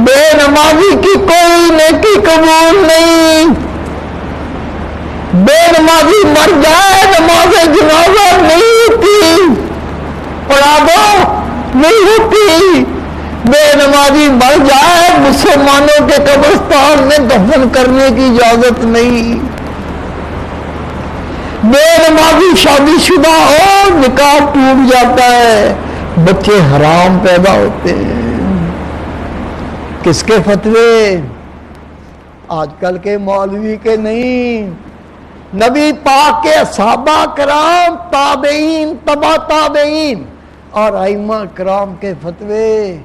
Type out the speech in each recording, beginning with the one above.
بے نمازی کی کوئی نیکی قبول نہیں. بے نمازی مر جائے نماز جنازہ نہیں ہوتی، پڑھا دو نہیں ہوتی. بے نمازی مر جائے مسلمانوں کے قبرستان میں دفن کرنے کی اجازت نہیں. بے نمازی شادی شدہ ہو نکاح ٹوٹ جاتا ہے، بچے حرام پیدا ہوتے ہیں. کس کے فتوے؟ آج کل کے مولوی کے نہیں، نبی پاک کے صحابہ کرام، تابعین، تبع تابعین اور ائمہ کرام کے فتوے.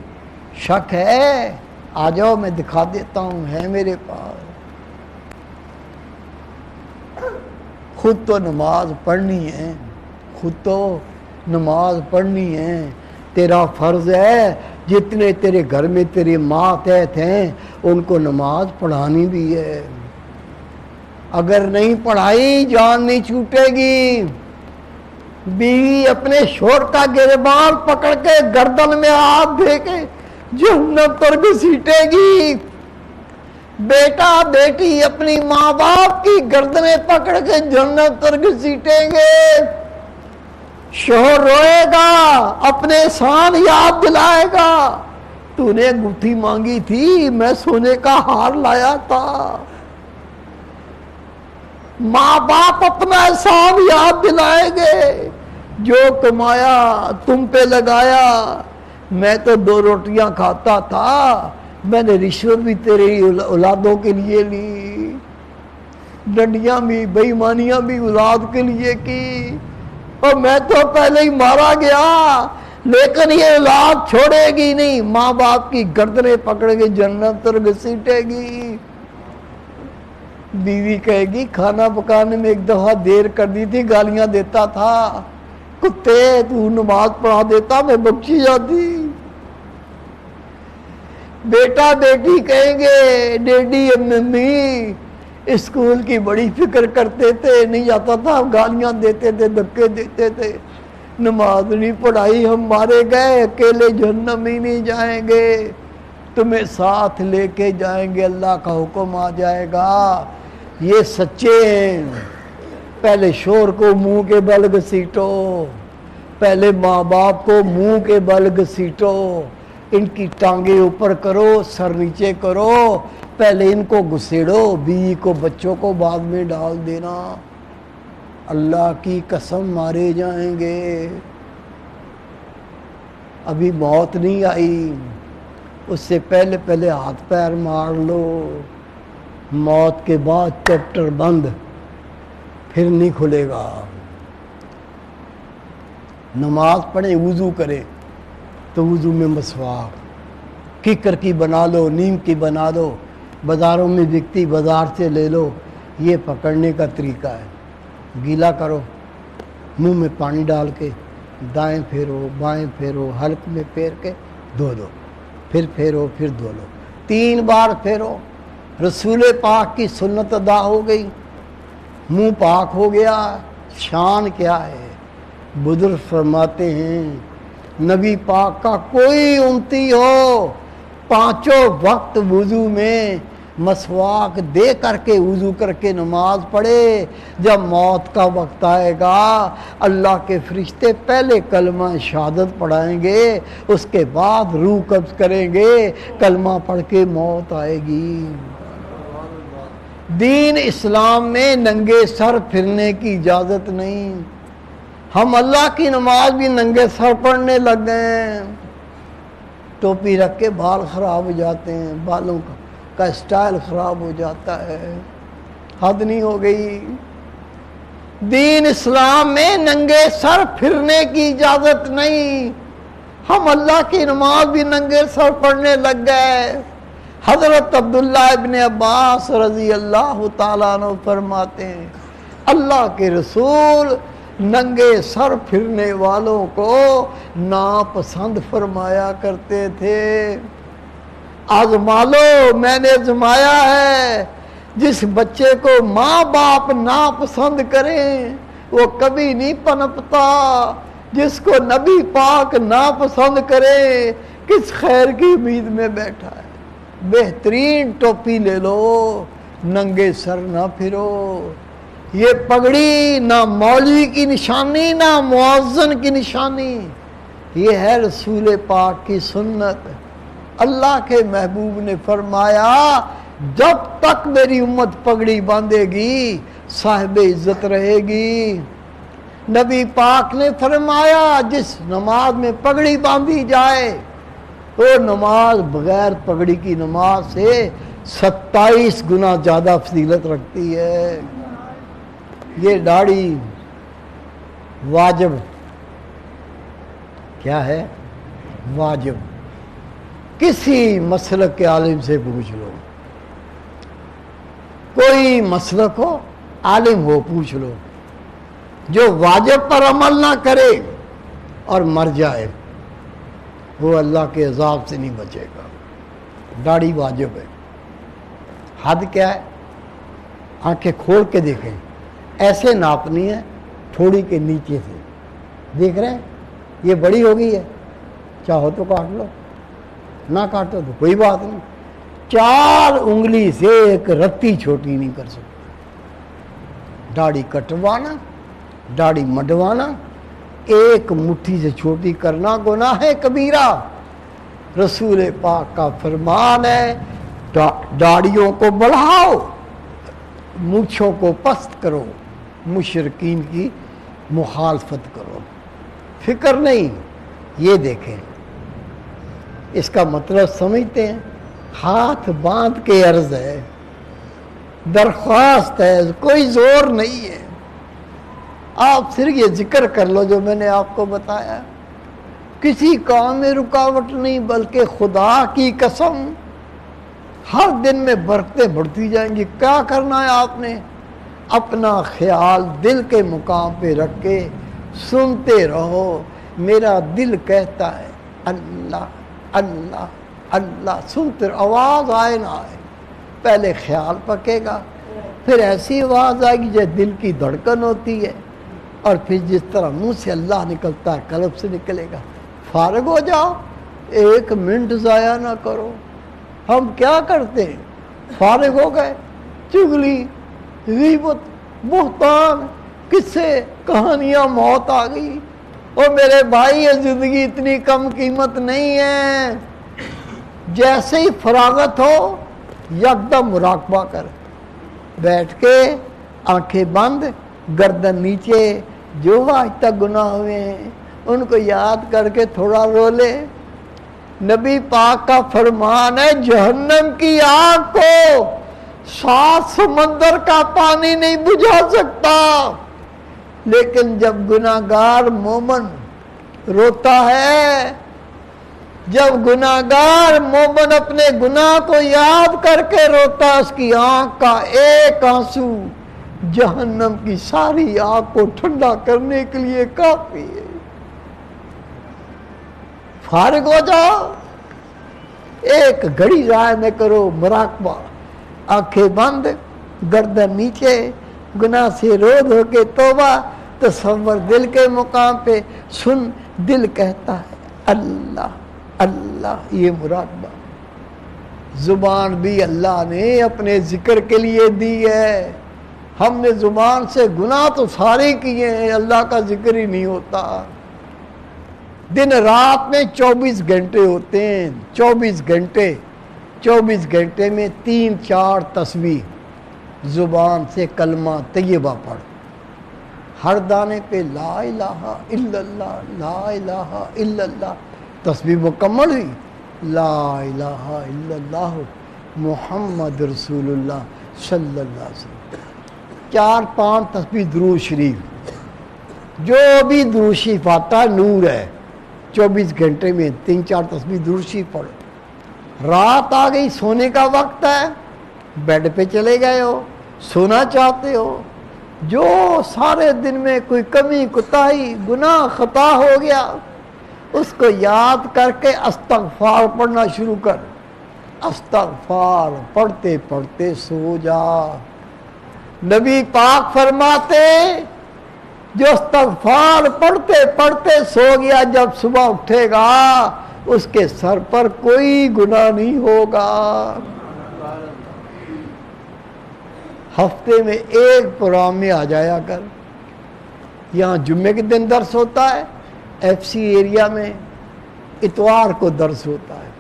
شک ہے؟ آ جاؤ میں دکھا دیتا ہوں، ہے میرے پاس. خود تو نماز پڑھنی ہے، خود تو نماز پڑھنی ہے. تیرا فرض ہے جتنے تیرے گھر میں تیرے ماتحت ہیں ان کو نماز پڑھانی بھی ہے. اگر نہیں پڑھائی جان نہیں چھوٹے گی. بیوی اپنے شوہر کا گریبان پکڑ کے گردن میں ہاتھ دے کے جہنم پر گھسیٹے گی. بیٹا بیٹی اپنی ماں باپ کی گردنیں پکڑ کے جہنم پر گھسیٹیں گے. شوہر روئے گا، اپنے احسان یاد دلائے گا، تو نے انگوٹھی مانگی تھی میں سونے کا ہار لایا تھا. ماں باپ اپنا احسان یاد دلائیں گے، جو کمایا تم پہ لگایا. میں تو 2 روٹیاں کھاتا تھا، میں نے رشوت بھی تیری اولادوں کے لیے لی، ڈنڈیاں بھی بے ایمانیاں بھی اولاد کے لیے کی، اور میں تو پہلے ہی مارا گیا. لیکن یہ اولاد چھوڑے گی نہیں، ماں باپ کی گردنیں پکڑ کے جنت پر گھسیٹے گی. بیوی کہے گی کھانا پکانے میں ایک دفعہ دیر کر دی تھی، گالیاں دیتا تھا، کتے تو نماز پڑھا دیتا میں بخشی جاتی. بیٹا بیٹی کہیں گے ڈیڈی امی اسکول کی بڑی فکر کرتے تھے، نہیں جاتا تھا، گالیاں دیتے تھے، دھکے دیتے تھے، نماز نہیں پڑھائی، ہم مارے گئے، اکیلے جہنم ہی نہیں جائیں گے، تمہیں ساتھ لے کے جائیں گے، اللہ کا حکم آ جائے گا. یہ سچے ہیں. پہلے شوہر کو منہ کے بل گھسیٹو، پہلے ماں باپ کو منہ کے بل گھسیٹو، ان کی ٹانگیں اوپر کرو، سر نیچے کرو، پہلے ان کو گھسیڑو، بیوی کو بچوں کو بعد میں ڈال دینا. اللہ کی قسم مارے جائیں گے. ابھی موت نہیں آئی، اس سے پہلے پہلے ہاتھ پیر مار لو. موت کے بعد چیپٹر بند، پھر نہیں کھلے گا. نماز پڑھیں، وضو کریں تو وضو میں مسواک کیکر کی بنا لو، نیم کی بنا لو، بازاروں میں بکتی بازار سے لے لو. یہ پکڑنے کا طریقہ ہے. گیلا کرو، منہ میں پانی ڈال کے دائیں پھیرو بائیں پھیرو، حلق میں پھیر کے دھو دو، پھر پھیرو پھر دھو لو، 3 بار پھیرو. رسول پاک کی سنت ادا ہو گئی، منہ پاک ہو گیا. شان کیا ہے؟ بزرگ فرماتے ہیں نبی پاک کا کوئی امتی ہو 5 وقت وضو میں مسواک دے کر کے وضو کر کے نماز پڑھے، جب موت کا وقت آئے گا اللہ کے فرشتے پہلے کلمہ شہادت پڑھائیں گے، اس کے بعد روح قبض کریں گے، کلمہ پڑھ کے موت آئے گی. دین اسلام میں ننگے سر پھرنے کی اجازت نہیں. ہم اللہ کی نماز بھی ننگے سر پڑھنے لگ گئے ہیں. ٹوپی رکھ کے بال خراب ہو جاتے ہیں، بالوں کا اسٹائل خراب ہو جاتا ہے. حد نہیں ہو گئی؟ دین اسلام میں ننگے سر پھرنے کی اجازت نہیں. ہم اللہ کی نماز بھی ننگے سر پڑھنے لگ گئے. حضرت عبداللہ ابن عباس رضی اللہ تعالیٰ عنہ فرماتے ہیں اللہ کے رسول ننگے سر پھرنے والوں کو ناپسند فرمایا کرتے تھے. آزما لو، میں نے آزمایا ہے. جس بچے کو ماں باپ ناپسند کریں وہ کبھی نہیں پنپتا. جس کو نبی پاک ناپسند کرے کس خیر کی امید میں بیٹھا ہے. بہترین ٹوپی لے لو، ننگے سر نہ پھرو۔ یہ پگڑی نہ مولوی کی نشانی نہ مؤذن کی نشانی، یہ ہے رسول پاک کی سنت۔ اللہ کے محبوب نے فرمایا جب تک میری امت پگڑی باندھے گی صاحب عزت رہے گی۔ نبی پاک نے فرمایا جس نماز میں پگڑی باندھی جائے وہ نماز بغیر پگڑی کی نماز سے 27 گنا زیادہ فضیلت رکھتی ہے۔ یہ داڑھی واجب، کیا ہے؟ واجب۔ کسی مسلک کے عالم سے پوچھ لو، کوئی مسلک ہو، عالم ہو، پوچھ لو، جو واجب پر عمل نہ کرے اور مر جائے وہ اللہ کے عذاب سے نہیں بچے گا۔ داڑھی واجب ہے۔ حد کیا ہے؟ آنکھیں کھول کے دیکھیں، ایسے ناپنی ہے تھوڑی کے نیچے سے، دیکھ رہے ہیں یہ بڑی ہو گئی ہے، چاہو تو کاٹ لو، نہ کاٹو تو کوئی بات نہیں۔ 4 انگلی سے ایک رتی چھوٹی نہیں کر سکتے۔ داڑھی کٹوانا، داڑھی مڈوانا، ایک مٹھی سے چھوٹی کرنا گناہ ہے کبیرہ۔ رسول پاک کا فرمان ہے داڑھیوں کو بڑھاؤ، مونچھوں کو پست کرو، مشرکین کی مخالفت کرو۔ فکر نہیں۔ یہ دیکھیں، اس کا مطلب سمجھتے ہیں؟ ہاتھ باندھ کے عرض ہے، درخواست ہے، کوئی زور نہیں ہے۔ آپ صرف یہ ذکر کر لو جو میں نے آپ کو بتایا، کسی کام میں رکاوٹ نہیں، بلکہ خدا کی قسم ہر دن میں برکتیں بڑھتی جائیں گی۔ کیا کرنا ہے آپ نے؟ اپنا خیال دل کے مقام پہ رکھ کے سنتے رہو۔ میرا دل کہتا ہے اللہ اللہ اللہ، سنتے رہو، آواز آئے نہ آئے، پہلے خیال پکے گا، پھر ایسی آواز آئے گی جیسے دل کی دھڑکن ہوتی ہے، اور پھر جس طرح منہ سے اللہ نکلتا ہے قلب سے نکلے گا۔ فارغ ہو جاؤ، 1 منٹ ضائع نہ کرو۔ ہم کیا کرتے ہیں؟ فارغ ہو گئے، چغلی، غیبت، بہتان، قصے، کہانیاں، موت آ گئی۔ اور میرے بھائی یہ زندگی اتنی کم قیمت نہیں ہے۔ جیسے ہی فراغت ہو یکدم مراقبہ کر، بیٹھ کے آنکھیں بند، گردن نیچے، جو آج تک گناہ ہوئے ہیں ان کو یاد کر کے تھوڑا رو لے۔ نبی پاک کا فرمان ہے جہنم کی آگ کو 7 سمندر کا پانی نہیں بجھا سکتا، لیکن جب گناہگار مومن روتا ہے، جب گناہگار مومن اپنے گناہ کو یاد کر کے روتا، اس کی آنکھ کا ایک آنسو جہنم کی ساری آگ کو ٹھنڈا کرنے کے لیے کافی ہے۔ فارغ ہو جاؤ، ایک گھڑی ضائع نہ کرو، مراقبہ، آنکھیں بند، گردن نیچے، گناہ سے رو دھو کے توبہ، تصور دل کے مقام پہ، سن دل کہتا ہے اللہ اللہ، یہ مراقبہ۔ زبان بھی اللہ نے اپنے ذکر کے لیے دی ہے۔ ہم نے زبان سے گناہ تو سارے کیے ہیں، اللہ کا ذکر ہی نہیں ہوتا۔ دن رات میں 24 گھنٹے ہوتے ہیں، 24 گھنٹے، 24 گھنٹے میں 3-4 تسبیح زبان سے کلمہ طیبہ پڑھ، ہر دانے پہ لا الہ الا اللہ، لا الہ الا اللہ، تسبیح مکمل ہوئی، لا الہ الا اللہ محمد رسول اللہ صلی اللہ علیہ وسلم۔ 4-5 تسبیح درود شریف، جو بھی درود شریف آتا ہے نور ہے۔ 24 گھنٹے میں 3-4 تسبیح درود شریف پڑھو۔ رات آ گئی، سونے کا وقت ہے، بیڈ پہ چلے گئے ہو، سونا چاہتے ہو، جو سارے دن میں کوئی کمی کوتاہی گناہ خطا ہو گیا اس کو یاد کر کے استغفار پڑھنا شروع کر۔ استغفار پڑھتے پڑھتے سو جا۔ نبی پاک فرماتے جو استغفار پڑھتے پڑھتے سو گیا، جب صبح اٹھے گا اس کے سر پر کوئی گناہ نہیں ہوگا۔ ہفتے میں ایک پروگرام میں آ جایا کر۔ یہاں جمعے کے دن درس ہوتا ہے، ایف سی ایریا میں اتوار کو درس ہوتا ہے۔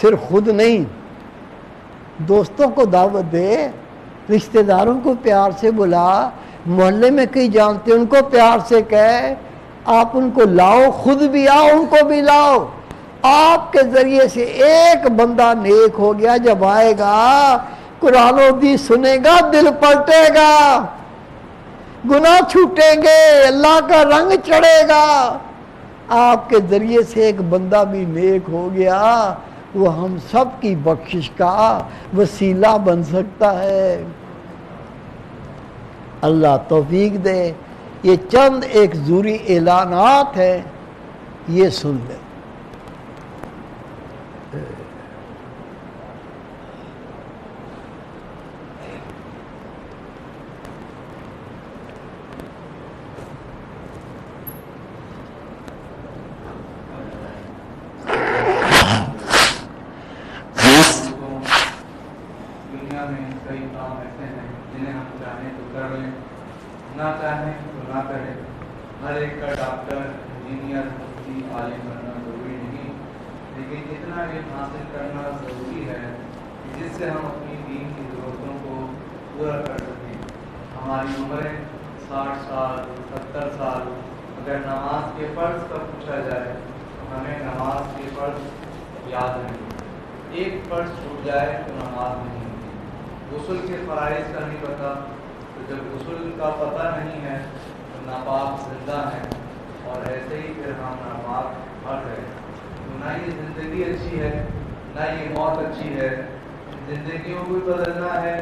صرف خود نہیں، دوستوں کو دعوت دے، رشتہ داروں کو پیار سے بلا، محلے میں کئی جانتے ان کو پیار سے کہے، آپ ان کو لاؤ، خود بھی آؤ، ان کو بھی لاؤ۔ آپ کے ذریعے سے ایک بندہ نیک ہو گیا، جب آئے گا قرآن و حدیث سنے گا، دل پلٹے گا، گناہ چھوٹیں گے، اللہ کا رنگ چڑھے گا۔ آپ کے ذریعے سے ایک بندہ بھی نیک ہو گیا، وہ ہم سب کی بخشش کا وسیلہ بن سکتا ہے۔ اللہ توفیق دے۔ یہ چند ایک ضروری اعلانات ہیں، یہ سن لیں۔ نہ چاہیں تو نہ کریں۔ ہر ایک کا ڈاکٹر، انجینئر، مفتی، عالم بننا ضروری نہیں، لیکن اتنا علم حاصل کرنا ضروری ہے جس سے ہم اپنی دین کی ضرورتوں کو پورا کر سکیں۔ ہماری عمریں 60 سال، 70 سال، اگر نماز کے فرض کا پوچھا جائے تو ہمیں نماز کے فرض یاد نہیں، ایک فرض چھوٹ جائے تو نماز نہیں ہوتی۔ غسل کے فرائض کا نہیں پتہ، تو جب غسل کا پتہ نہیں ہے تو ناپاک زندہ ہے، اور ایسے ہی پھر ہم ناپاک مر گئے۔ تو نہ یہ زندگی اچھی ہے، نہ یہ موت اچھی ہے۔ زندگیوں کو بدلنا ہے،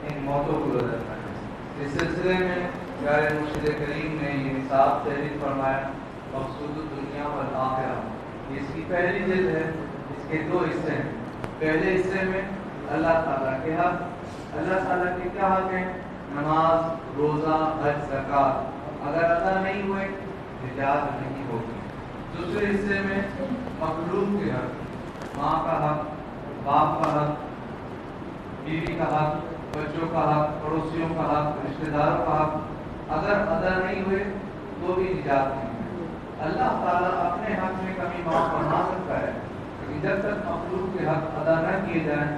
ان موتوں کو بدلنا ہے۔ اس سلسلے میں پیارے مرشد کریم نے یہ نصاب تحریر فرمایا، مقصود الدنیا والآخرہ۔ یہ اس کی پہلی جلد ہے، اس کے 2 حصے ہیں۔ پہلے حصے میں اللہ تعالیٰ کے حق، اللہ تعالیٰ کے کیا حق ہیں؟ نماز، روزہ، حج، زکوٰۃ۔ اگر ادا نہیں ہوئے نجات نہیں ہوگی۔ دوسرے حصے میں مخلوق کے حق، ماں کا حق، باپ کا حق، بیوی کا حق، بچوں کا حق، پڑوسیوں کا حق، رشتہ داروں کا حق۔ اگر ادا نہیں ہوئے تو بھی نجات نہیں ہے۔ اللہ تعالیٰ اپنے حق میں کمی معاف فرما سکتا ہے، لیکن جب تک مخلوق کے حق ادا نہ کیے جائیں،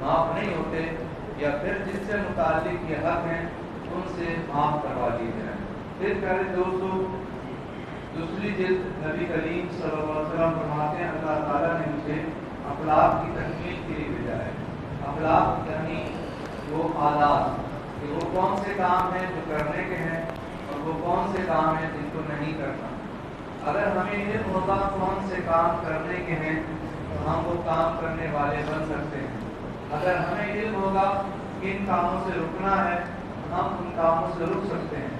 معاف نہیں ہوتے، یا پھر جس سے متعلق یہ حق ہیں ان سے معاف کروا لیے جائیں۔ پھر پیارے دوستو، دوسری جلد نبی کریم صلی اللہ علیہ وسلم فرماتے ہیں اللہ تعالیٰ نے مجھے اخلاق کی تکمیل کے لیے بھیجا ہے۔ اخلاق یعنی وہ عادات، کہ وہ کون سے کام ہیں جو کرنے کے ہیں اور وہ کون سے کام ہیں جن کو نہیں کرنا۔ اگر ہمیں علم ہوگا کون سے کام کرنے کے ہیں تو ہم وہ کام کرنے والے بن سکتے ہیں۔ اگر ہمیں علم ہوگا کن کاموں سے رکنا ہے ہم ان کاموں سے رک سکتے ہیں۔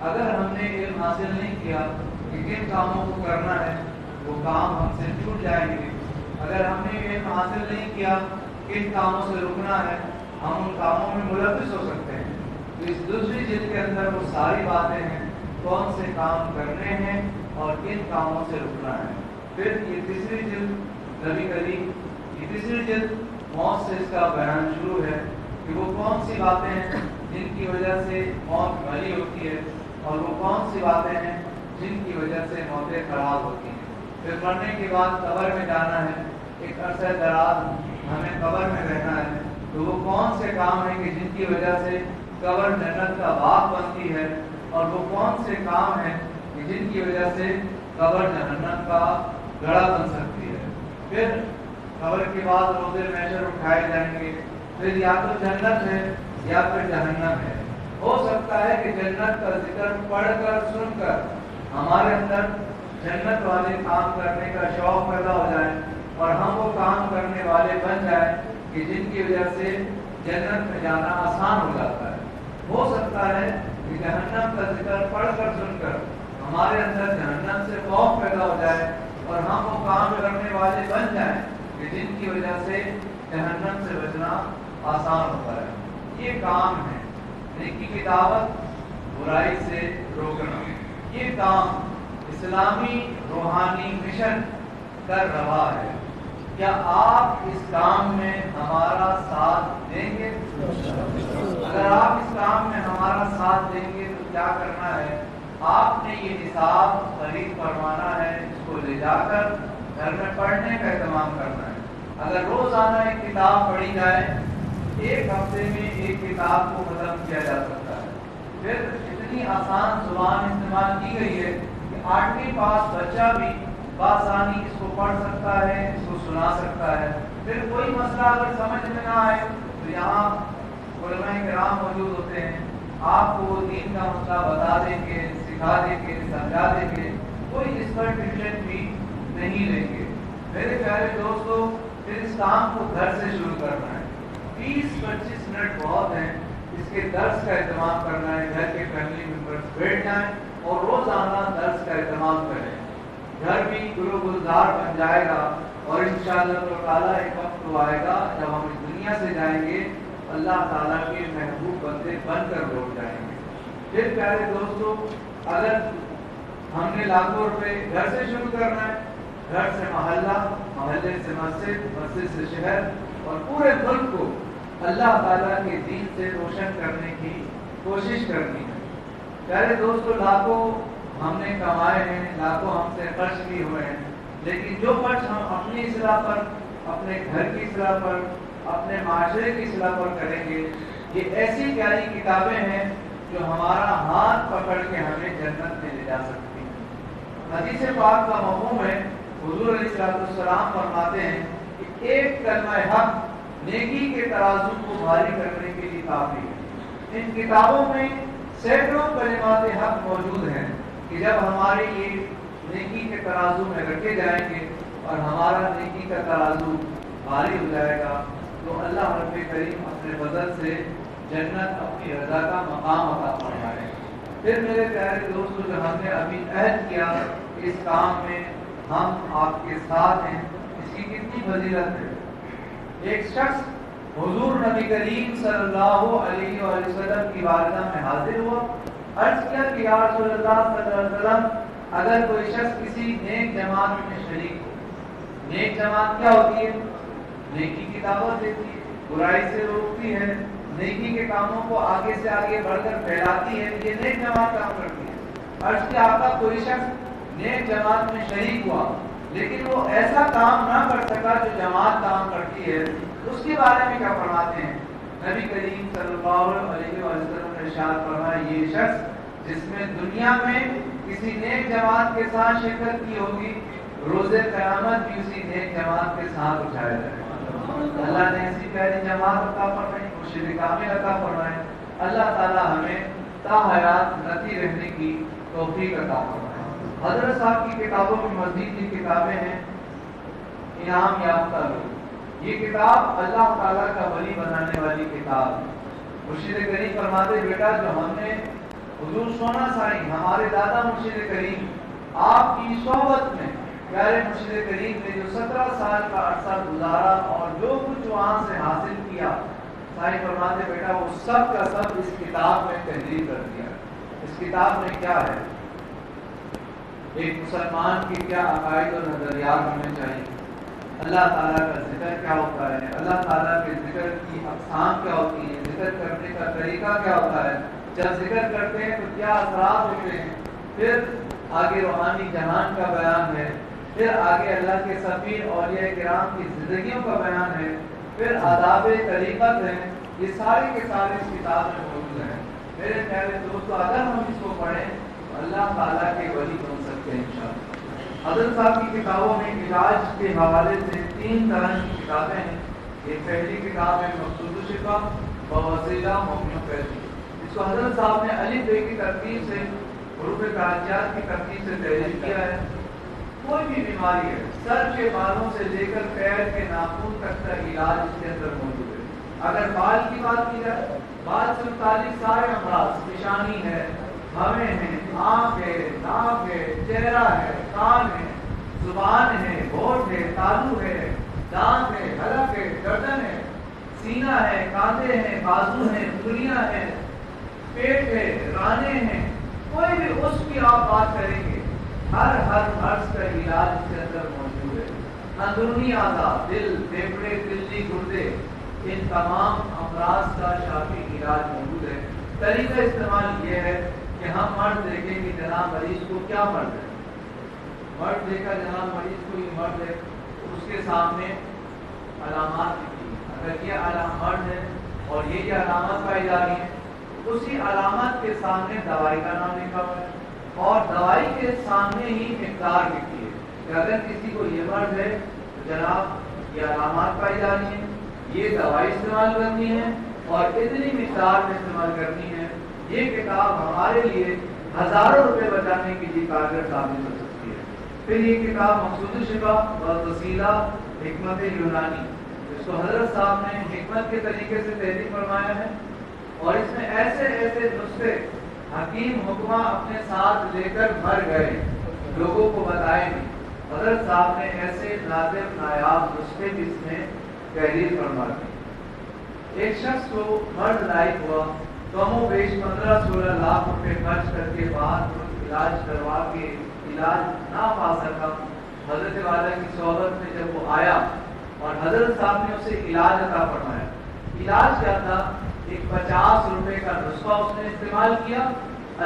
اگر ہم نے علم حاصل نہیں کیا کہ کن کاموں کو کرنا ہے وہ کام ہم سے چھوٹ جائیں گے۔ اگر ہم نے علم حاصل نہیں کیا کن کاموں سے رکنا ہے ہم ان کاموں میں ملوث ہو سکتے ہیں۔ تو اس دوسری جلد کے اندر وہ ساری باتیں ہیں، کون سے کام کرنے ہیں اور کن کاموں سے رکنا ہے۔ پھر یہ تیسری جلد نبی کریم، یہ تیسری جلد موت سے اس کا بیان شروع ہے کہ وہ کون سی باتیں ہیں جن کی وجہ سے موت بھلی ہوتی ہے اور وہ کون سی باتیں ہیں جن کی وجہ سے موتیں خراب ہوتی ہیں۔ پھر مرنے کے بعد قبر میں جانا ہے، ایک عرصہ دراز ہمیں قبر میں رہنا ہے، تو وہ کون سے کام ہیں کہ جن کی وجہ سے قبر جنت کا باغ بنتی ہے، اور وہ کون سے کام ہیں کہ جن کی وجہ سے قبر جہنم کا گڑھا بن سکتی ہے۔ پھر قبر کے بعد روز محشر اٹھائے جائیں گے، پھر یا تو جنت ہے یا پھر جہنم ہے۔ ہو سکتا ہے کہ جنت کا ذکر پڑھ کر سن کر ہمارے اندر جنت والے کام کرنے کا شوق پیدا ہو جائے اور ہم وہ کام کرنے والے بن جائیں کہ جن کی وجہ سے جنت میں جانا آسان ہو جاتا ہے۔ ہو سکتا ہے کہ جہنم کا ذکر پڑھ کر سن کر ہمارے اندر جہنم سے خوف پیدا ہو جائے اور ہم وہ کام کرنے والے بن جائیں کہ جن کی وجہ سے جہنم سے بچنا آسان ہوتا ہے۔ یہ کام ہے نیکی کی دعوت، برائی سے روکنا۔ یہ کام اسلامی روحانی مشن کر رہا ہے. کیا آپ اس کام میں ہمارا ساتھ دیں گے؟ اگر آپ اس کام میں ہمارا ساتھ دیں گے تو کیا کرنا ہے؟ آپ نے یہ نصاب خرید فرمانا ہے، اس کو لے جا کر گھر میں پڑھنے کا اہتمام کرنا ہے. اگر روزانہ ایک کتاب پڑھی جائے، ایک ہفتے میں ایک کتاب کو ختم کیا جا سکتا ہے. پھر اتنی آسان زبان استعمال کی گئی ہے کہ 8ویں پاس بچہ بھی بآسانی اس کو پڑھ سکتا ہے، اس کو سنا سکتا ہے. پھر کوئی مسئلہ اگر سمجھ میں نہ آئے تو یہاں علماء کرام موجود ہوتے ہیں، آپ کو دین کا مسئلہ بتا دیں گے، سکھا دیں گے، سمجھا دیں گے. کوئی اس پر ٹیوشن بھی نہیں لیں گے. میرے پیارے دوستو، پھر اس کام کو گھر سے شروع کرنا ہے. 20-25 منٹ بہت ہیں. اس کے درس کا اہتمام کرنا ہے. گھر کے فیملی ممبرز بیٹھ جائیں اور روزانہ درس کا اہتمام کریں. گھر بھی گلو گلزار بن جائے گا اور انشاءاللہ تعالیٰ ایک وقت تو آئے گا جب ہم اس دنیا سے جائیں گے، اللہ تعالیٰ کے محبوب بندے بن کر لوٹ جائیں گے. پھر پیارے دوستو، اگر ہم نے لاکھوں روپے گھر سے شروع کرنا ہے، گھر سے محلہ، محلے سے مسجد، مسجد سے شہر اور پورے ملک کو اللہ تعالیٰ کے دین سے روشن کرنے کی کوشش کرنی ہے. پیارے دوستو، لاکھوں ہم نے کمائے ہیں، لاکھوں ہم سے خرچ بھی ہوئے ہیں، لیکن جو خرچ ہم اپنی اصلاح پر، اپنے گھر کی اصلاح پر، اپنے معاشرے کی اصلاح پر کریں گے، یہ ایسی پیاری کتابیں ہیں جو ہمارا ہاتھ پکڑ کے ہمیں جنت میں لے جا سکتی ہیں. حدیث پاک کا مفہوم ہے، حضور علیہ السلام فرماتے ہیں کہ ایک کلمہ حق نیکی کے ترازو کو بھاری کرنے کے لیے کافی ہے. ان کتابوں میں سینکڑوں کلمات حق موجود ہیں کہ جب ہمارے یہ نیکی کے ترازو میں رکھے جائیں گے اور ہمارا نیکی کا ترازو بھاری ہو جائے گا تو اللہ رب کریم اپنے فضل سے جنت، اپنی رضا کا مقام عطا فرمائے. پھر میرے پیارے دوستو، جو ہم نے ابھی عہد کیا اس کام میں ہم آپ کے ساتھ ہیں، اس کی کتنی فضیلت ہے. ایک شخص حضور نبی کریم صلی اللہ علیہ وآلہ وسلم کی بارگاہ میں حاضر ہوا، عرض کیا کہ یا رسول اللہ صلی اللہ علیہ وسلم، اگر کوئی شخص کسی نیک جماعت میں شریک ہو. نیک جماعت کیا ہوتی ہے؟ نیکی کی دعوت دیتی ہے، برائی سے روکتی ہے، نیکی کے کاموں کو آگے سے آگے بڑھ کر پھیلاتی ہے. یہ نیک جماعت کام کرتی ہے. عرض کیا آقا، کوئی شخص نیک جماعت میں شریک ہوا لیکن وہ ایسا کام نہ کر سکا جو جماعت کام کرتی ہے، اس کے بارے میں کیا فرماتے ہیں؟ نبی کریم صلی اللہ علیہ وسلم نے ارشاد فرمایا، یہ شخص جس میں دنیا میں کسی نیک جماعت کے ساتھ شرکت کی ہوگی، روز قیامت بھی اسی نیک جماعت کے ساتھ اٹھایا جائے گا. اللہ نے ایسی پیاری جماعت عطا فرمائی، مرشد کامل عطا فرمائے. اللہ تعالی ہمیں تا حیات نتی رہنے کی توفیق عطا فرمائے. حضرت صاحب کی کتابوں میں مزید کی کتابیں ہیں، انعام یافتہ لوگ. یہ کتاب اللہ تعالیٰ کا ولی بنانے والی کتاب. مرشد کریم فرماتے، بیٹا جو ہم نے حضور سونا سائی ہمارے دادا مرشد کریم آپ کی صحبت میں، پیارے مرشد کریم نے جو 17 سال کا عرصہ گزارا اور جو کچھ وہاں سے حاصل کیا، سائی فرماتے بیٹا وہ سب کا سب اس کتاب میں تحریر کر دیا. اس کتاب میں کیا ہے؟ ایک مسلمان کی کیا عقائد اور نظریات ہونے چاہیے، اللہ تعالیٰ کا ذکر کیا ہوتا ہے، اللہ تعالیٰ کے ذکر کی اقسام کیا ہوتی ہیں، ذکر کرنے کا طریقہ کیا ہوتا ہے، جب ذکر کرتے ہیں تو کیا اثرات ہوتے ہیں. پھر آگے روحانی جہان کا بیان ہے، پھر آگے اللہ کے سفیر اولیاء کرام کی زندگیوں کا بیان ہے، پھر آداب طریقت ہیں. یہ سارے کے سارے اس کتاب میں موجود ہیں. میرے پیارے دوستو، اگر ہم اس کو پڑھیں تو اللہ تعالیٰ کے ولی بن سکتے ہیں انشاءاللہ. حضرت صاحب کی کتابوں میں علاج کے حوالے سے 3 طرح کی کتابیں ہیں. ایک پہلی کتاب ہے مقصود الشفا بوسیلہ محمد فیضی. اس کو حضرت صاحب نے الف بے کی ترتیب سے، حروف کاجیات کی ترتیب سے تحریر کیا ہے. کوئی بھی بیماری ہے، سر کے بالوں سے لے کر پیر کے ناخن تک کا علاج اس کے اندر موجود ہے. اگر بال کی بات کی جائے، بال سے متعلق سارے امراض، پیشانی ہے، بھویں ہیں، آنکھ ہے، ناک ہے، چہرہ ہے، کان ہے، زبان ہے، ہونٹ ہے، تالو ہے، دانت ہے، حلق ہے، گردن ہے، سینہ ہے، کاندھے ہیں، بازو ہیں، انگلیاں ہیں، پیٹ ہے، رانے ہیں، کوئی بھی اس کی آپ بات کریں گے، ہر مرض کا علاج اس کے اندر موجود ہے. اندرونی اعضاء دل، پھیپھڑے، دلی، گردے، ان تمام امراض کا شافی علاج موجود ہے۔ طریقہ استعمال یہ ہے کہ ہم مرد دیکھیں کہ جناب مریض کو کیا مرض ہے، مرد دیکھا جناب مریض کو یہ مرض ہے، اس کے سامنے علامات لکھی ہیں۔ اگر یہ علامات ہے اور یہ علامات پائی جا رہی ہیں، اسی علامات کے سامنے دوائی کا نام لکھا ہوا ہے اور دوائی کے سامنے ہی مقدار لکھی ہے کہ اگر کسی کو یہ مرض ہے تو جناب یہ علامات پائی جا رہی ہیں، یہ دوائی استعمال کرنی ہے اور اتنی مقدار میں استعمال کرنی ہے۔ یہ کتاب ہمارے لیے ہزاروں روپے بچانے کے لیے کارگر ثابت ہو سکتی ہے۔ پھر یہ کتاب مقصود الشفا و وسیلہ حکمت یونانی، اس کو حضرت صاحب نے حکمت کے طریقے سے تحریر فرمایا ہے اور اس میں ایسے ایسے نسخے حکیم حکمہ اپنے ساتھ لے کر مر گئے، لوگوں کو بتائے نہیں۔ حضرت صاحب نے ایسے نادر نایاب نسخے جس میں تحریر فرما دی۔ ایک شخص کو مرد لائق ہوا، کم و بیش 15-16 لاکھ روپے خرچ کر کے بعد علاج کروا کے علاج نہ پا سکا۔ حضرت والا کی صحبت میں جب وہ آیا اور حضرت صاحب نے اسے علاج عطا فرمایا، علاج کیا تھا؟ ایک 50 روپے کا نسخہ اس نے استعمال کیا،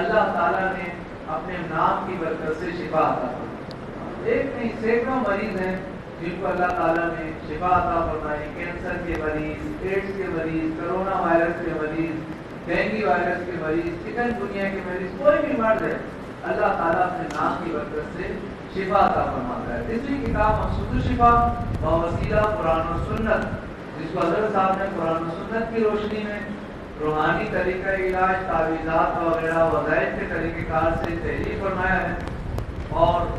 اللہ تعالیٰ نے اپنے نام کی برکت سے شفا عطا فرمائی۔ ایک نہیں سینکڑوں مریض ہیں جن کو اللہ تعالیٰ نے شفا عطا فرمائی، کینسر کے مریض، ایڈز کے مریض، کرونا وائرس کے مریض، ڈینگی وائرس کے مریض، چکن گنیا کے مریض، کوئی بھی مرض ہے اللہ تعالیٰ اپنے نام کی برکت سے شفا عطا فرماتا ہے۔ تیسری کتاب مقصود الشفا و وسیلہ قرآن و سنت، جس کو حضرت صاحب نے قرآن و سنت کی روشنی میں روحانی طریقہ علاج، تعویذات وغیرہ وظائف کے طریقہ کار سے تحریر فرمایا ہے۔ اور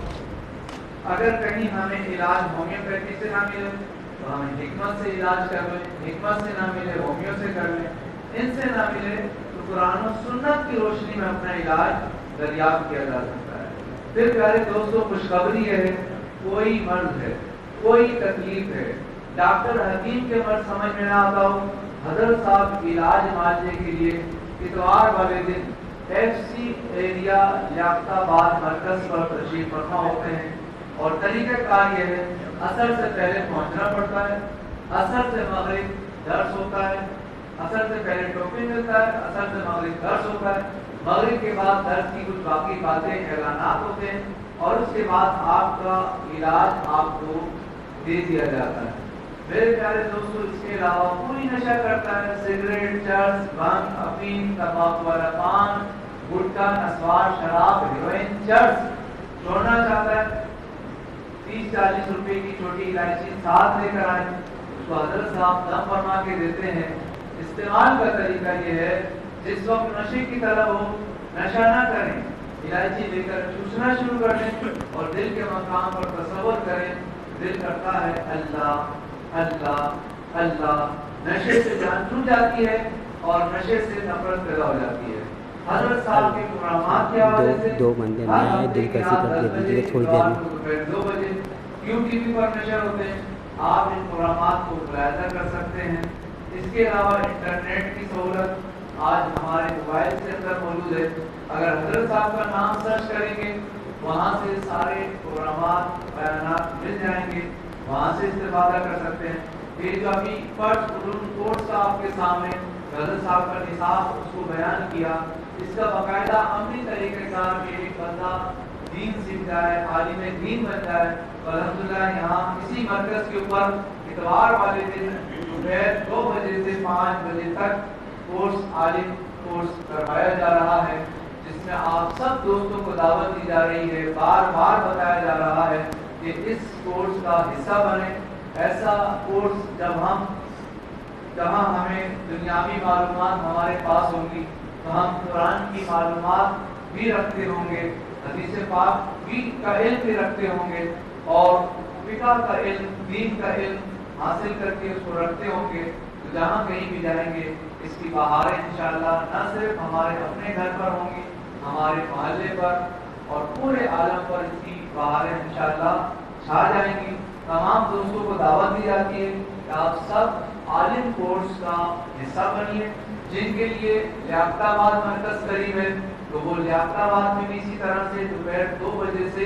اگر کہیں ہمیں علاج ہومیوپیتھی سے نہ ملے تو ہمیں حکمت سے علاج کر لیں، حکمت سے نہ ملے ہومیو سے کر لیں، ان سے نہ ملے تو قرآن و سنت کی روشنی میں اپنا علاج دریافت کیا جا سکتا ہے۔ پھر پیارے دوستوں، خوشخبری یہ ہے، کوئی مرض ہے، کوئی تکلیف ہے، ڈاکٹر حکیم کے مرض سمجھ میں نہ آتا ہو، حضرت صاحب علاج معالجے کے لیے اتوار والے دن FC ایریا لیاقت آباد مرکز پر تشریف فرما ہوتے ہیں اور طریقہ کار یہ ہے، عصر سے پہلے پہنچنا پڑتا ہے، عصر سے مغرب درس ہوتا ہے، عصر سے پہلے ٹوپی ملتا ہے، عصر سے مغرب درس ہوتا ہے، مغرب کے بعد درس کی کچھ باقی باتیں اعلانات ہوتے ہیں اور اس کے بعد آپ کا علاج آپ کو دے دیا جاتا ہے۔ میرے پیارے دوستوں، اس کے علاوہ پوری نشہ کرتا ہے، سگریٹ، چرس، بھنگ، افیم، تمباکو والا پان، گٹکا، نسوار، شراب، ہیروئن، چرس چھوڑنا چاہتا ہے، 30-40 روپے کی چھوٹی الائچی ساتھ لے کر آئے، اس کو حضرت صاحب دم فرما کے دیتے ہیں۔ استعمال کا طریقہ یہ ہے، جس وقت نشے کی طرح ہو نشہ نہ کریں، الائچی لے کر چوسنا شروع کر دیں اور دل کے مقام پر تصور کریں، دل کرتا ہے اللہ اللہ اللہ، نشے سے جان چھوٹ جاتی ہے اور نشے سے نفرت پیدا ہو جاتی ہے۔ حضرت صاحب کے پروگرامات کے حوالے سے دو بندے نئے دل کیسی کر کے دیجیے تھوڑی دیر میں 2 بجے QTV پر نشر ہوتے ہیں، آپ ان پروگرامات کو ملاحظہ کر سکتے ہیں۔ اس کے علاوہ انٹرنیٹ کی سہولت آج ہمارے موبائل کے اندر موجود ہے، اگر حضرت صاحب کا نام سرچ کریں گے وہاں سے سارے پروگرامات بیانات مل جائیں گے، وہاں سے استفادہ کر سکتے ہیں۔ یہ جو ابھی فرض علوم کورس کا آپ کے سامنے حضرت صاحب کا نصاب اس کو بیان کیا، اس کا باقاعدہ عملی طریقہ کار کہ ایک بندہ دین سیکھ جائے، عالم دین بن جائے، تو الحمدللہ یہاں اسی مرکز کے اوپر اتوار والے دن دوپہر 2 بجے سے 5 بجے تک کورس عالم کورس کروایا جا رہا ہے، جس میں آپ سب دوستوں کو دعوت دی جا رہی ہے، بار بار بتایا جا رہا ہے کہ اس کورس کا حصہ بنے۔ ایسا کورس جہاں ہمیں دنیاوی معلومات ہمارے پاس ہوں گی تو ہم قرآن کی معلومات بھی رکھتے ہوں گے، حدیث پاک بھی کا علم بھی رکھتے ہوں گے اور فقہ کا علم، دین کا علم حاصل کر کے اس کو رکھتے ہوں گے، تو جہاں کہیں بھی جائیں گے اس کی بہاریں انشاءاللہ نہ صرف ہمارے اپنے گھر پر ہوں گی، ہمارے محلے پر اور پورے عالم پر اس کی بہاریں انشاءاللہ چھا جائیں گی۔ تمام دوستوں کو دعوت دی جاتی ہے کہ آپ سب عالم کورس کا حصہ بنیے۔ جن کے لیے لیاقت آباد مرکز قریب ہے تو وہ لیاقت آباد میں بھی اسی طرح سے دوپہر 2 بجے سے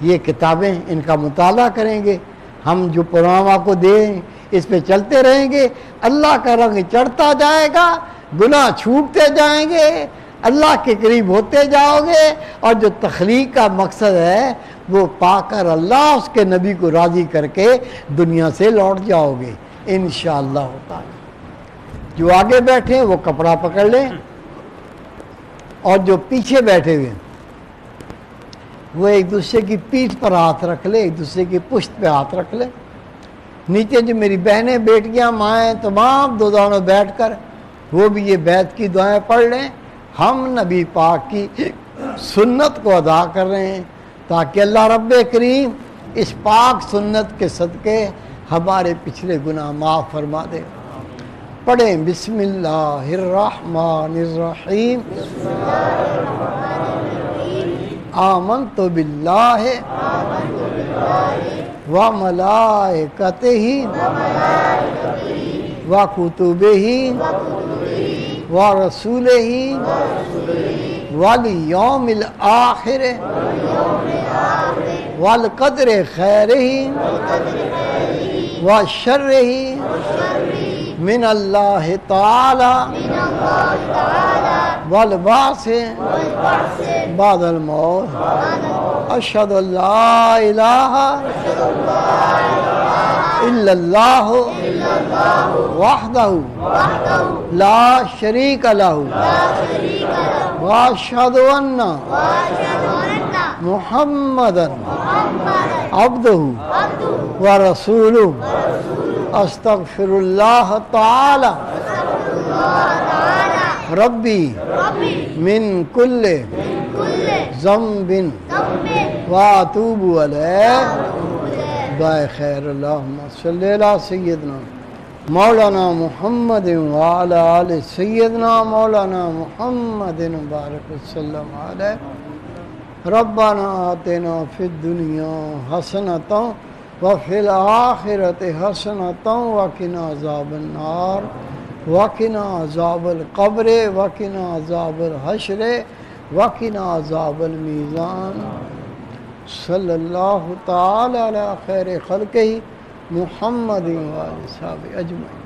یہ کتابیں ان کا مطالعہ کریں گے، ہم جو پروگرام آپ کو دیں اس پہ چلتے رہیں گے، اللہ کا رنگ چڑھتا جائے گا، گناہ چھوٹتے جائیں گے، اللہ کے قریب ہوتے جاؤ گے، اور جو تخلیق کا مقصد ہے وہ پا کر اللہ اس کے نبی کو راضی کر کے دنیا سے لوٹ جاؤ گے انشاءاللہ تعالی۔ جو آگے بیٹھے وہ کپڑا پکڑ لیں، اور جو پیچھے بیٹھے ہوئے وہ ایک دوسرے کی پیٹھ پر ہاتھ رکھ لے، ایک دوسرے کی پشت پہ ہاتھ رکھ لے۔ نیچے جو میری بہنیں بیٹیاں مائیں تمام دو دانوں بیٹھ کر وہ بھی یہ بیت کی دعائیں پڑھ لیں۔ ہم نبی پاک کی سنت کو ادا کر رہے ہیں تاکہ اللہ رب کریم اس پاک سنت کے صدقے ہمارے پچھلے گناہ معاف فرما دے۔ پڑھیں بسم اللہ الرحمن الرحیم، آمنت باللہ وملائکتہ وکتبہ ورسولہ والیوم الآخر والقدر خیرہ وشرہ من اللہ تعالی والبعث بعد الموت، اشہد ان لا الہ الا اللہ وحدہ لا شریک لہ واشہد ان محمدا عبدہ ورسولہ، استغفر اللہ تعالی ربی من کل ذنب واتوب علیہ۔ دعائے خیر، اللہم صلی علی سیدنا مولانا محمد وعلی آل سیدنا مولانا محمد بارک وسلم علیہ۔ ربنا آتنا فی الدنیا حسنۃ وفی الآخرۃ حسنۃ وقنا عذاب النار وقنا عذاب القبر وقنا عذاب الحشر وقنا عذاب المیزان۔ صلی اللہ تعالی علی خیر خلقہ محمد وآلہ صحابہ اجمعین۔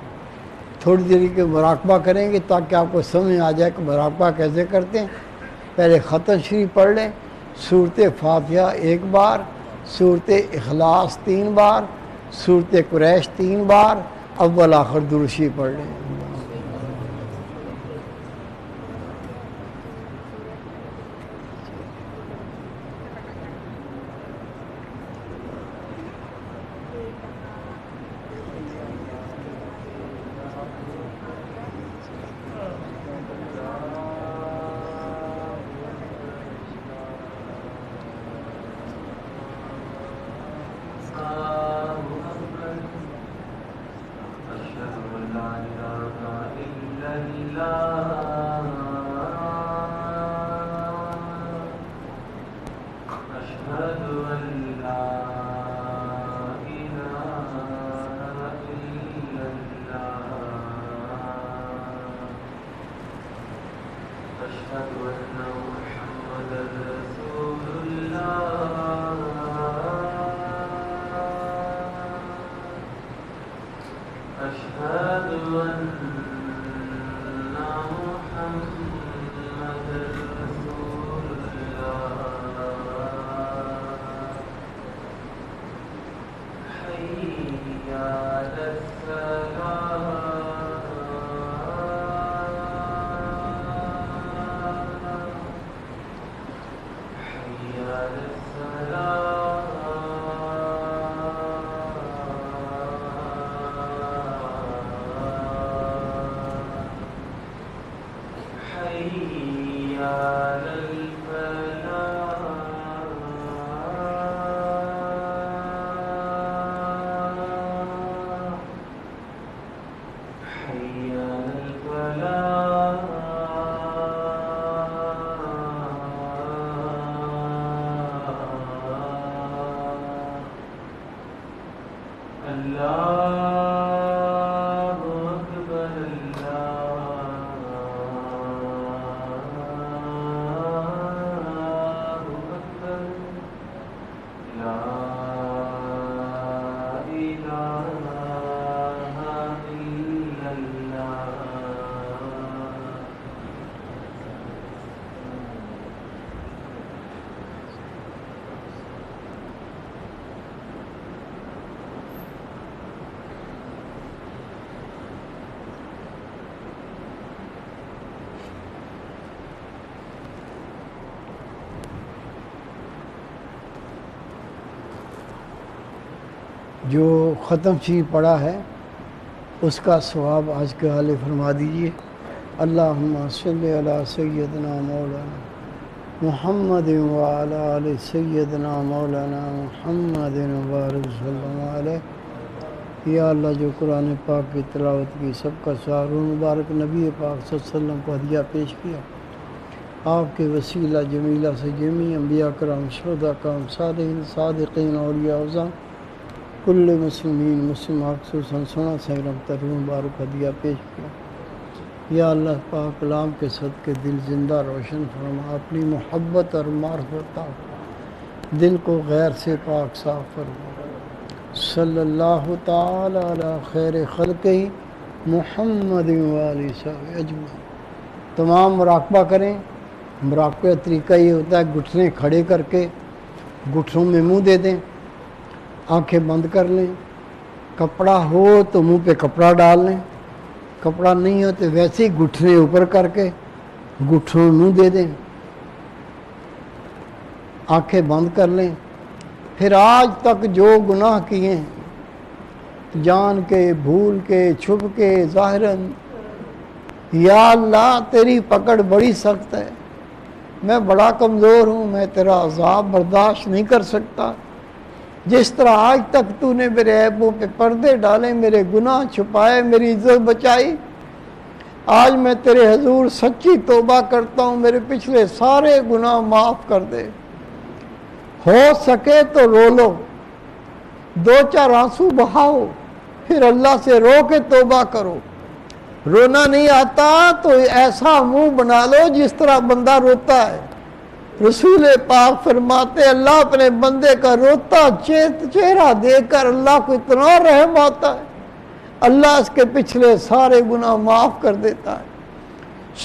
تھوڑی دیر کے مراقبہ کریں گے تاکہ آپ کو سمجھ آ جائے کہ مراقبہ کیسے کرتے ہیں۔ پہلے ختم شریف پڑھ لیں، سورۃ فاتحہ ایک بار، سورۃ اخلاص 3 بار، سورۃ قریش 3 بار، اول آخر درود شریف پڑھ لیں۔ جو ختم شریف پڑھا ہے اس کا ثواب آج کے حوالے فرما دیجیے. اللہم صلی علی سیدنا مولانا محمد وعلی آل سیدنا مولانا محمد وبارک وسلم علیہ. یا اللہ جو قرآن پاک کی تلاوت کی سب کا ثواب مبارک نبی پاک صلی اللہ علیہ وسلم کو ہدیہ پیش کیا. آپ کے وسیلہ جمیلہ سے جمیع انبیاء کرام شہداء کرام صالحین صادقین اولیاء اعظام کل مسلمین مسلمات خصوصاً سنا سیرم ترون مبارک ہدیہ پیش کیا. یا اللہ پاک کلام کے صدقے دل زندہ روشن فرما. اپنی محبت اور معرفت دل کو غیر سے پاک صاف فرما. صلی اللہ تعالی علی خیر خلقہ محمد وآلہ صحبہ اجمعین. تمام مراقبہ کریں. مراقبہ کا طریقہ یہ ہوتا ہے گھٹنے کھڑے کر کے گھٹنوں میں منہ دے دیں, آنکھیں بند کر لیں. کپڑا ہو تو منہ پہ کپڑا ڈال لیں, کپڑا نہیں ہو تو ویسے ہی گھٹنے اوپر کر کے گھٹنوں میں منہ دے دیں, آنکھیں بند کر لیں. پھر آج تک جو گناہ کیے جان کے بھول کے چھپ کے ظاہراً, یا اللہ تیری پکڑ بڑی سخت ہے, میں بڑا کمزور ہوں, میں تیرا عذاب برداشت نہیں کر سکتا. جس طرح آج تک تو نے میرے عیبوں پہ پردے ڈالے, میرے گناہ چھپائے, میری عزت بچائی, آج میں تیرے حضور سچی توبہ کرتا ہوں, میرے پچھلے سارے گناہ معاف کر دے. ہو سکے تو رو لو, 2-4 آنسو بہاؤ, پھر اللہ سے رو کے توبہ کرو. رونا نہیں آتا تو ایسا منہ بنا لو جس طرح بندہ روتا ہے. رسول پاک فرماتے اللہ اپنے بندے کا روتا چہرہ دیکھ کر اللہ کو اتنا رحم آتا ہے, اللہ اس کے پچھلے سارے گناہ معاف کر دیتا ہے.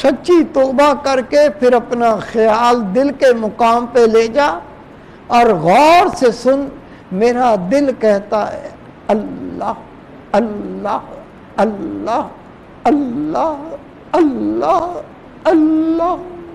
سچی توبہ کر کے پھر اپنا خیال دل کے مقام پہ لے جا اور غور سے سن. میرا دل کہتا ہے اللہ اللہ اللہ اللہ اللہ اللہ.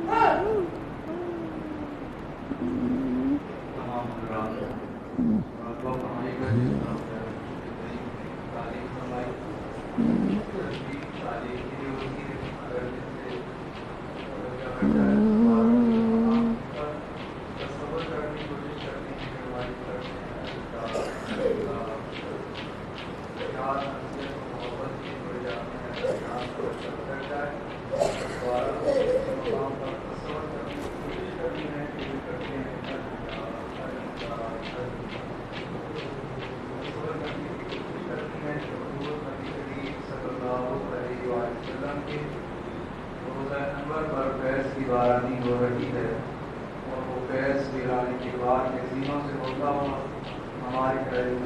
بارانی ہو رہی ہے اور وہ فیض ویرانی کے بعد کے سینوں سے ہوتا ہوا ہمارے قریب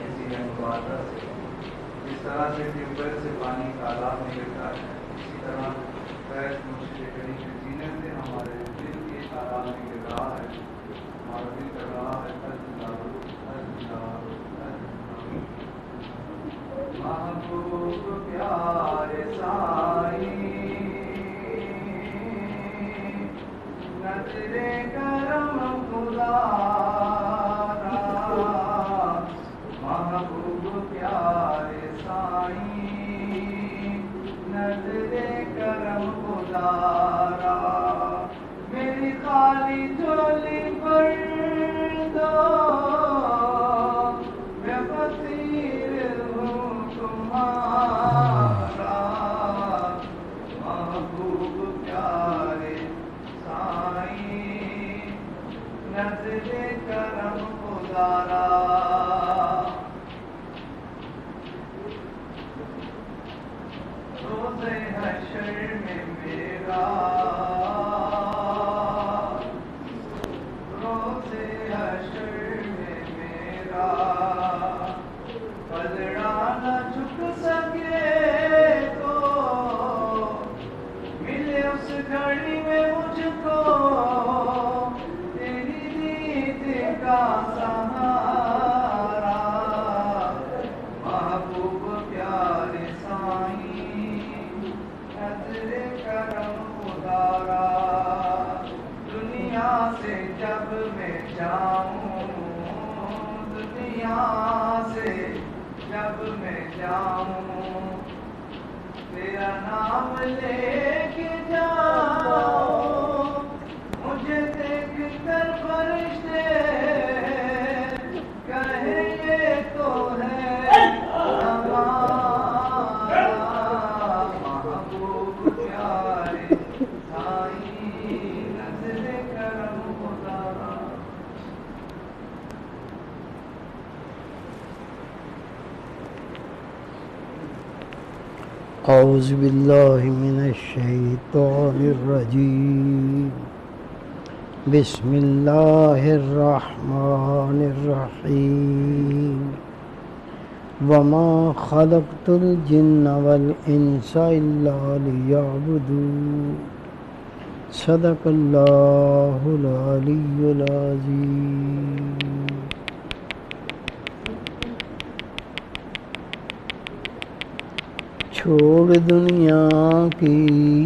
کسی نے مبارکہ سے جس طرح سے ٹیوب ویل سے پانی تالاب میں گرتا ہے, اسی طرح فیض مرشد کریم کے سینے سے ہمارے دل کے تالاب میں گر رہا ہے. ہمارا دل کر رہا ہے محبوب پیارے سائی نظر کرم خدا را, محبوب پیارے سائیں نظر کرم خدا را. میری خالی جھولی پر دو, میں فقیر ہوں تمہارا. محبوب پیارے نظر کرم خدا را. روز حشر میں میرا, روز حشر میں میرا پلڑا نہ جھک سکے تو ملے اس گھڑی میں مجھ کو کا سہارا. محبوب پیارے سائیں نظر کرم خدا را. دنیا سے جب میں جاؤں, دنیا دنیا سے جب میں جاؤں تیرا نام لے کے جاؤں مجھے دیکھ کر فرشتے کہیں یہ تو ہے ہمارا محبوب پیارے سائیں نزل کرم خدا. اعوذ باللہ من الشیطان الرجیم. بسم اللہ الرحمن الرحیم. وما خلقت الجن والانس الا لیعبدون. صدق اللہ العلی العظیم. چھوڑ دنیا کی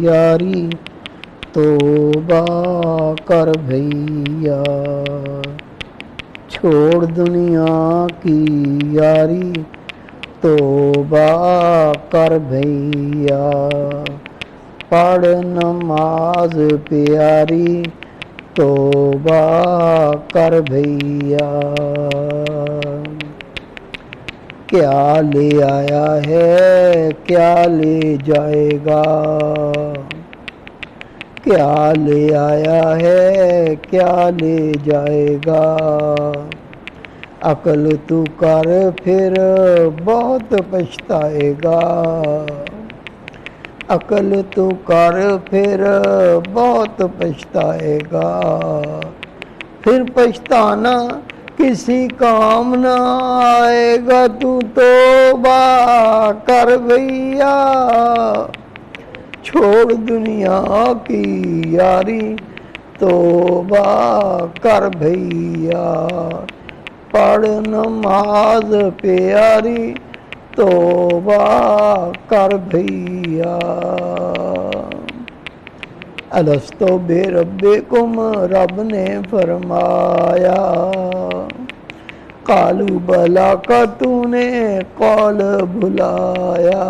یاری توبہ کر بھیا. چھوڑ دنیا کی یاری توبہ کر بھیا. پڑھ نماز پیاری توبہ کر بھیا. کیا لے آیا ہے کیا لے جائے گا. کیا لے آیا ہے کیا لے جائے گا. عقل تو کر پھر بہت پچھتائے گا. عقل تو کر پھر بہت پچھتائے گا. پھر پچھتانا کسی کام نہ آئے گا. تو توبہ کر بھیا. چھوڑ دنیا کی یاری توبہ کر بھیا. پڑھ نماز پیاری توبہ کر بھیا. الستو بے ربکم رب نے فرمایا. قالوا بلا کا تو نے قول بھلایا.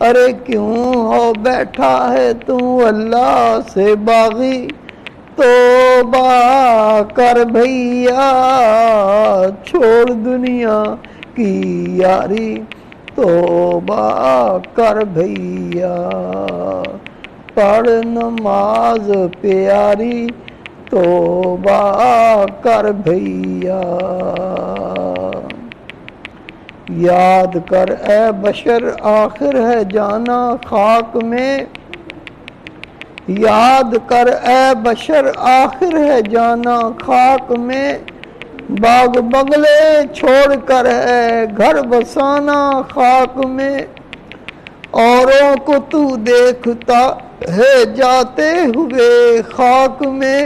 ارے کیوں ہو بیٹھا ہے تو اللہ سے باغی. توبہ کر بھیا. چھوڑ دنیا کی یاری توبہ کر بھیا. پڑھ نماز پیاری توبہ کر بھیا. یاد کر اے بشر آخر ہے جانا خاک میں. یاد کر اے بشر آخر ہے جانا خاک میں. باغ بنگلے چھوڑ کر ہے گھر بسانا خاک میں. اوروں کو تو دیکھتا ہے جاتے ہوئے خاک میں.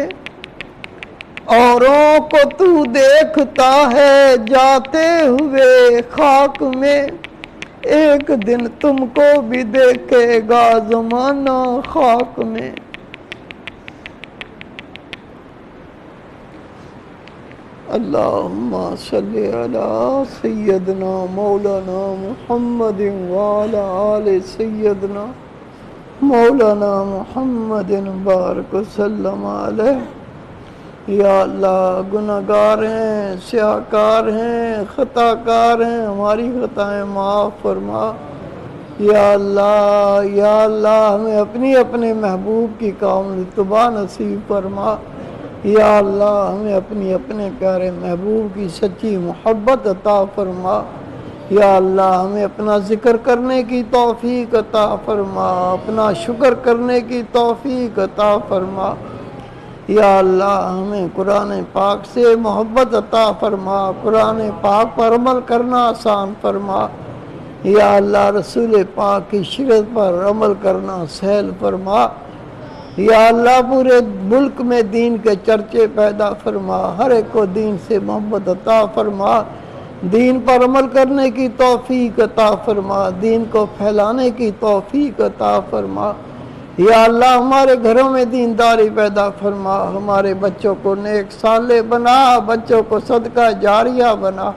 اوروں کو تو دیکھتا ہے جاتے ہوئے خاک میں. ایک دن تم کو بھی دیکھے گا زمانہ خاک میں. اللہم صلی علی سیدنا مولانا محمد وعلی آل سیدنا مولانا محمد بارک وسلم علیہ. یا اللہ گناہگار ہیں سیاہکار ہیں خطا کار ہیں. ہماری خطائیں معاف فرما. یا اللہ ہمیں اپنے محبوب کی کامل اتباع نصیب فرما. یا اللہ ہمیں اپنے پیارے محبوب کی سچی محبت عطا فرما. یا اللہ ہمیں اپنا ذکر کرنے کی توفیق عطا فرما. اپنا شکر کرنے کی توفیق عطا فرما. یا اللہ ہمیں قرآن پاک سے محبت عطا فرما. قرآن پاک پر عمل کرنا آسان فرما. یا اللہ رسول پاک کی شریعت پر عمل کرنا سہل فرما. یا اللہ پورے ملک میں دین کے چرچے پیدا فرما. ہر ایک کو دین سے محبت عطا فرما. دین پر عمل کرنے کی توفیق عطا فرما. دین کو پھیلانے کی توفیق عطا فرما. یا اللہ ہمارے گھروں میں دینداری پیدا فرما، ہمارے بچوں کو نیک صالح بنا، بچوں کو صدقہ جاریہ بنا،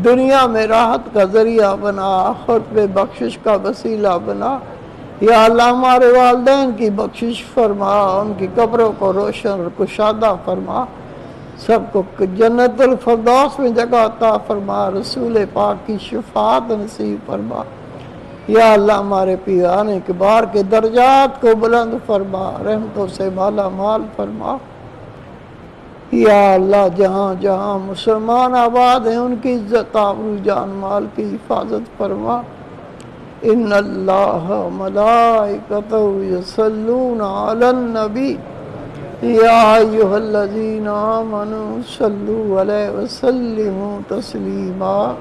دنیا میں راحت کا ذریعہ بنا، آخرت میں بخشش کا وسیلہ بنا۔ یا اللہ ہمارے والدین کی بخشش فرما، ان کی قبروں کو روشن اور کشادہ فرما، سب کو جنت الفردوس میں جگہ عطا فرما، رسول پاک کی شفاعت نصیب فرما۔ یا اللہ ہمارے پیران کبار کے درجات کو بلند فرما، رحمتوں سے مالا مال فرما۔ یا اللہ جہاں جہاں مسلمان آباد ہیں ان کی عزت آبرو جان مال کی حفاظت فرما۔ ان اللہ ملائکتہ یصلون علی النبی یا ایھا الذین آمنوا صلوا علیہ وسلموا تسلیما۔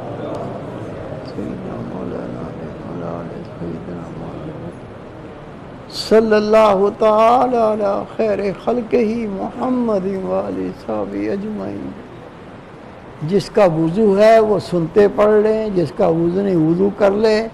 صلی اللہ تعالی علی خیر خلقہ محمد وآلہ صحابہ اجمعین۔ جس کا وضو ہے وہ سنتے پڑھ لیں، جس کا وضو نہیں وضو کر لے۔